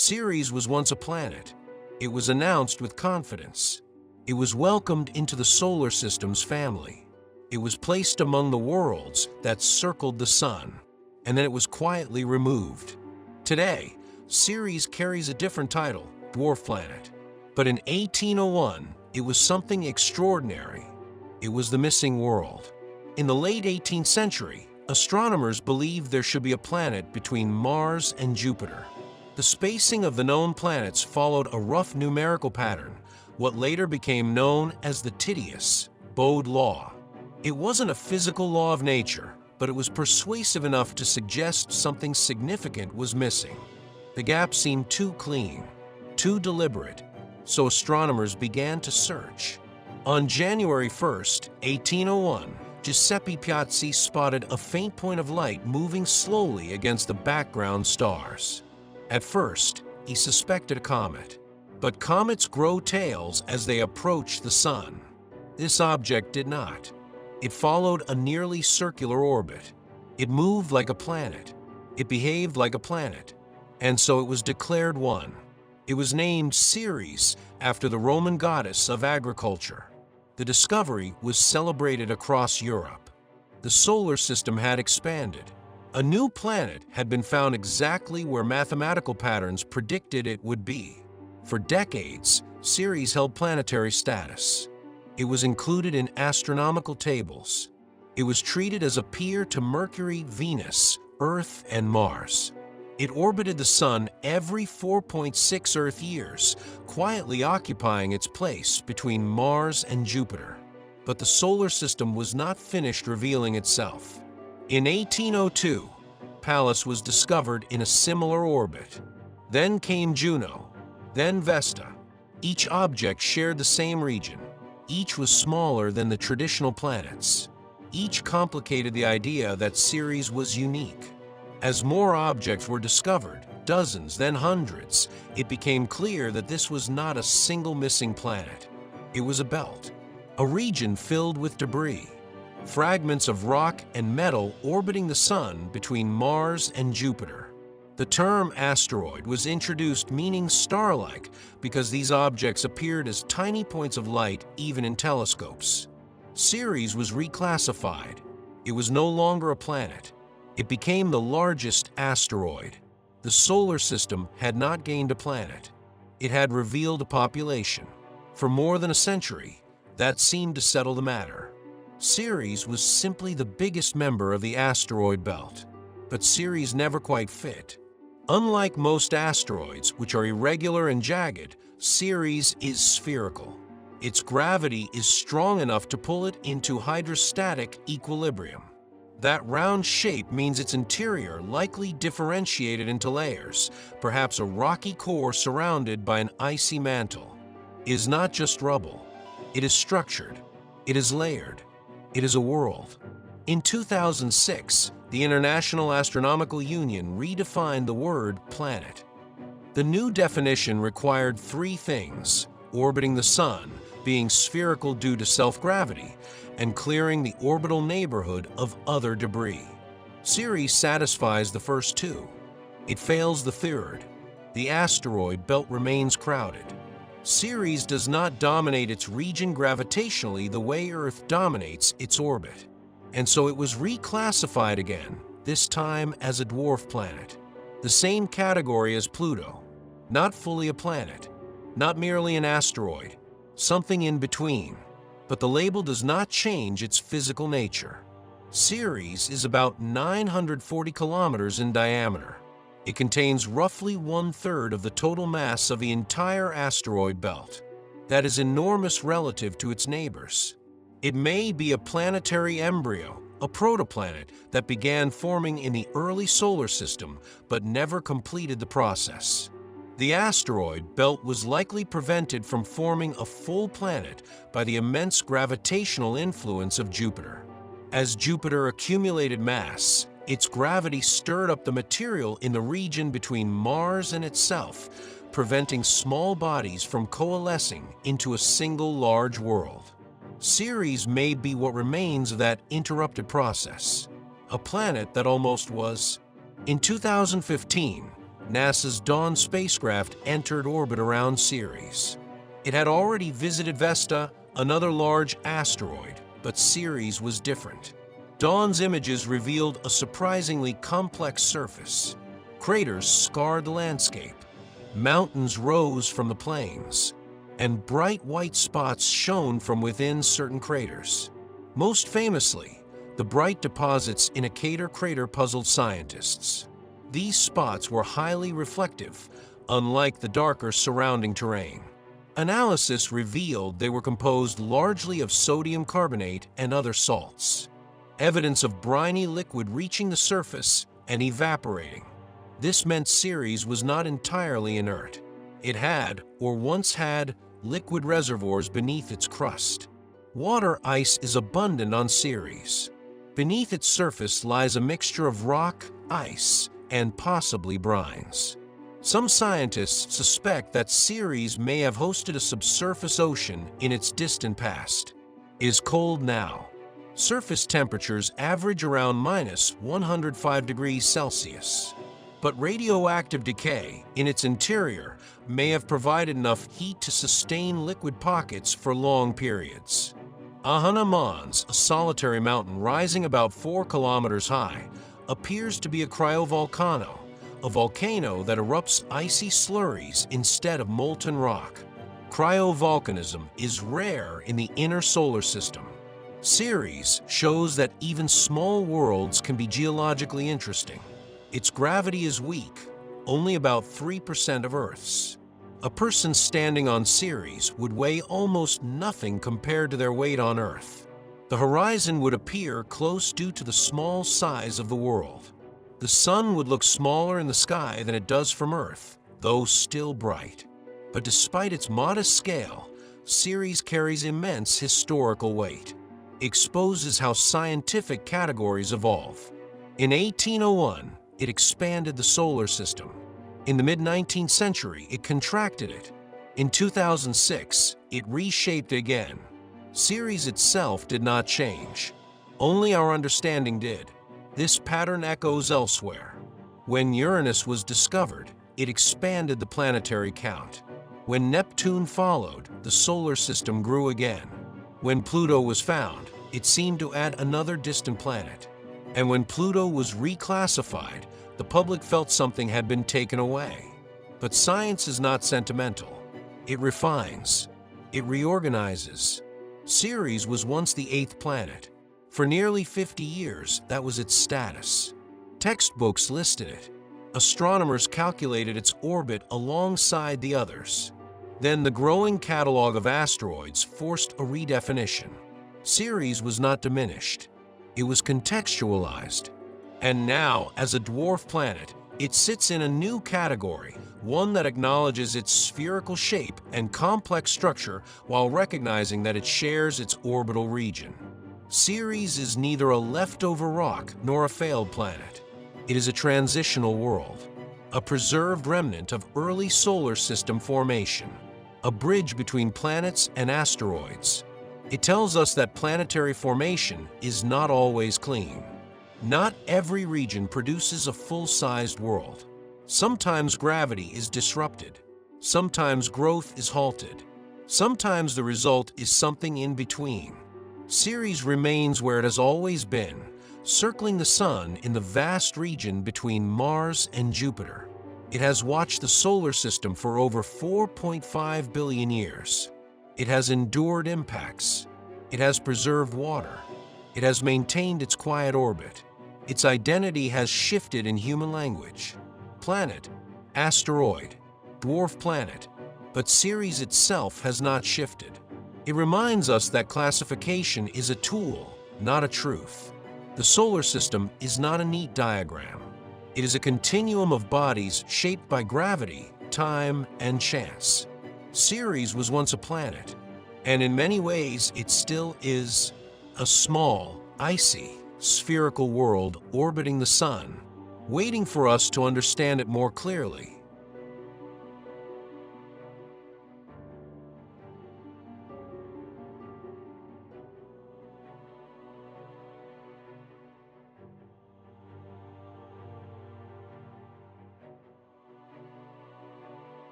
Ceres was once a planet. It was announced with confidence. It was welcomed into the solar system's family. It was placed among the worlds that circled the sun, and then it was quietly removed. Today, Ceres carries a different title, dwarf planet. But in 1801, it was something extraordinary. It was the missing world. In the late 18th century, astronomers believed there should be a planet between Mars and Jupiter. The spacing of the known planets followed a rough numerical pattern, what later became known as the Titius Bode law. It wasn't a physical law of nature, but it was persuasive enough to suggest something significant was missing. The gap seemed too clean, too deliberate, so astronomers began to search. On January 1st, 1801, Giuseppe Piazzi spotted a faint point of light moving slowly against the background stars. At first, he suspected a comet. But comets grow tails as they approach the sun. This object did not. It followed a nearly circular orbit. It moved like a planet. It behaved like a planet. And so it was declared one. It was named Ceres after the Roman goddess of agriculture. The discovery was celebrated across Europe. The solar system had expanded. A new planet had been found exactly where mathematical patterns predicted it would be. For decades, Ceres held planetary status. It was included in astronomical tables. It was treated as a peer to Mercury, Venus, Earth, and Mars. It orbited the Sun every 4.6 Earth years, quietly occupying its place between Mars and Jupiter. But the solar system was not finished revealing itself. In 1802, Pallas was discovered in a similar orbit. Then came Juno, then Vesta. Each object shared the same region. Each was smaller than the traditional planets. Each complicated the idea that Ceres was unique. As more objects were discovered, dozens, then hundreds, it became clear that this was not a single missing planet. It was a belt, a region filled with debris, fragments of rock and metal orbiting the Sun between Mars and Jupiter. The term asteroid was introduced meaning star-like because these objects appeared as tiny points of light even in telescopes. Ceres was reclassified. It was no longer a planet. It became the largest asteroid. The solar system had not gained a planet. It had revealed a population. For more than a century, that seemed to settle the matter. Ceres was simply the biggest member of the asteroid belt. But Ceres never quite fit. Unlike most asteroids, which are irregular and jagged, Ceres is spherical. Its gravity is strong enough to pull it into hydrostatic equilibrium. That round shape means its interior likely differentiated into layers, perhaps a rocky core surrounded by an icy mantle. It is not just rubble. It is structured. It is layered. It is a world. In 2006, the International Astronomical Union redefined the word planet. The new definition required three things: orbiting the Sun, being spherical due to self-gravity, and clearing the orbital neighborhood of other debris. Ceres satisfies the first two. It fails the third. The asteroid belt remains crowded. Ceres does not dominate its region gravitationally the way Earth dominates its orbit. And so it was reclassified again, this time as a dwarf planet. The same category as Pluto. Not fully a planet, not merely an asteroid, something in between. But the label does not change its physical nature. Ceres is about 940 kilometers in diameter. It contains roughly 1/3 of the total mass of the entire asteroid belt. That is enormous relative to its neighbors. It may be a planetary embryo, a protoplanet that began forming in the early solar system but never completed the process. The asteroid belt was likely prevented from forming a full planet by the immense gravitational influence of Jupiter. As Jupiter accumulated mass, its gravity stirred up the material in the region between Mars and itself, preventing small bodies from coalescing into a single large world. Ceres may be what remains of that interrupted process, a planet that almost was. In 2015, NASA's Dawn spacecraft entered orbit around Ceres. It had already visited Vesta, another large asteroid, but Ceres was different. Dawn's images revealed a surprisingly complex surface. Craters scarred the landscape, mountains rose from the plains, and bright white spots shone from within certain craters. Most famously, the bright deposits in a crater puzzled scientists. These spots were highly reflective, unlike the darker surrounding terrain. Analysis revealed they were composed largely of sodium carbonate and other salts, evidence of briny liquid reaching the surface and evaporating. This meant Ceres was not entirely inert. It had, or once had, liquid reservoirs beneath its crust. Water ice is abundant on Ceres. Beneath its surface lies a mixture of rock, ice, and possibly brines. Some scientists suspect that Ceres may have hosted a subsurface ocean in its distant past. It is cold now. Surface temperatures average around -105 degrees Celsius. But radioactive decay in its interior may have provided enough heat to sustain liquid pockets for long periods. Ahana Mons, a solitary mountain rising about 4 kilometers high, appears to be a cryovolcano, a volcano that erupts icy slurries instead of molten rock. Cryovolcanism is rare in the inner solar system. Ceres shows that even small worlds can be geologically interesting. Its gravity is weak, only about 3% of Earth's. A person standing on Ceres would weigh almost nothing compared to their weight on Earth. The horizon would appear close due to the small size of the world. The sun would look smaller in the sky than it does from Earth, though still bright. But despite its modest scale, Ceres carries immense historical weight. It exposes how scientific categories evolve. In 1801, it expanded the solar system. In the mid-19th century, it contracted it. In 2006, it reshaped again. Ceres itself did not change. Only our understanding did. This pattern echoes elsewhere. When Uranus was discovered, it expanded the planetary count. When Neptune followed, the solar system grew again. When Pluto was found, it seemed to add another distant planet. And when Pluto was reclassified, the public felt something had been taken away. But science is not sentimental. It refines. It reorganizes. Ceres was once the 8th planet. For nearly 50 years, that was its status. Textbooks listed it. Astronomers calculated its orbit alongside the others. Then the growing catalog of asteroids forced a redefinition. Ceres was not diminished. It was contextualized. And now, as a dwarf planet, it sits in a new category, one that acknowledges its spherical shape and complex structure while recognizing that it shares its orbital region. Ceres is neither a leftover rock nor a failed planet. It is a transitional world, a preserved remnant of early solar system formation, a bridge between planets and asteroids. It tells us that planetary formation is not always clean. Not every region produces a full-sized world. Sometimes gravity is disrupted. Sometimes growth is halted. Sometimes the result is something in between. Ceres remains where it has always been, circling the Sun in the vast region between Mars and Jupiter. It has watched the solar system for over 4.5 billion years. It has endured impacts. It has preserved water. It has maintained its quiet orbit. Its identity has shifted in human language. Planet, asteroid, dwarf planet, but Ceres itself has not shifted. It reminds us that classification is a tool, not a truth. The solar system is not a neat diagram. It is a continuum of bodies shaped by gravity, time, and chance. Ceres was once a planet, and in many ways it still is a small, icy, spherical world orbiting the Sun, waiting for us to understand it more clearly.